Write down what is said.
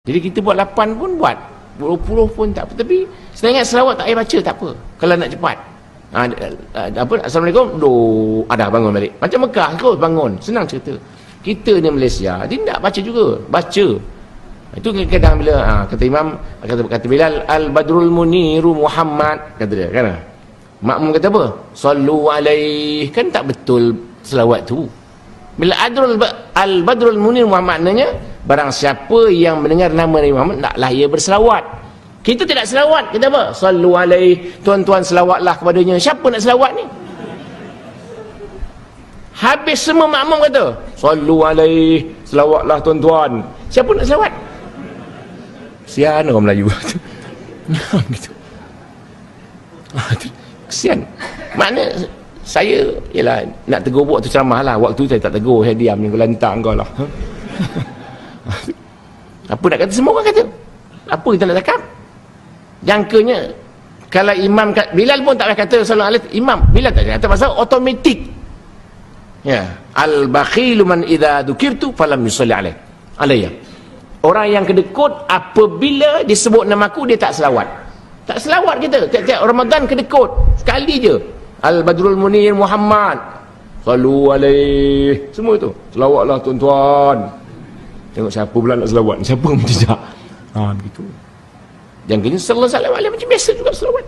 Jadi kita buat 8 pun buat, 20 pun tak apa. Tapi saya ingat selawat tak payah baca, tak apa kalau nak cepat. Assalamualaikum, ada bangun balik. Macam Mekah kot, bangun, senang cerita. Kita ni Malaysia, dia tak baca juga, baca. Itu kadang bila kata Imam, kata Bilal, Al-Badrul Muniru Muhammad, kata dia kan. Makmum kata apa? Sallu alaih. Kan tak betul selawat tu. Bila Al-Badrul Munir Muhammad, maknanya barang siapa yang mendengar nama Nabi Muhammad, taklah ia berselawat. Kita tidak selawat, kita apa? Sallu alaih, tuan-tuan selawatlah kepadanya. Siapa nak selawat ni? Habis semua makmum kata sallu alaih, selawatlah tuan-tuan. Siapa nak selawat? Kesian orang Melayu gitu. Kesian. Makna saya ialah nak tegur waktu ceramah lah. Waktu saya tak tegur, saya diam ni, kau lantak kau lah. Apa nak kata, semua orang kata. Apa kita nak cakap? Jangkanya kalau imam, Bilal pun tak payah kata sallallahu alaihi, imam Bilal tak kata, pasal automatik. Ya, al-bakhilu man idza dzukirtu falam yusalli alayya. Orang yang kedekut apabila disebut namaku dia tak selawat. Tak selawat kita. Tiap-tiap Ramadan kedekut sekali je. Al-Badrul Munir Muhammad, sallu alaih, semua tu selawatlah tuan-tuan. Tengok siapa pula nak selawat, siapa pun tidak. Begitu. Jangan kena sallallahu alaihi wasallam macam biasa juga selawat.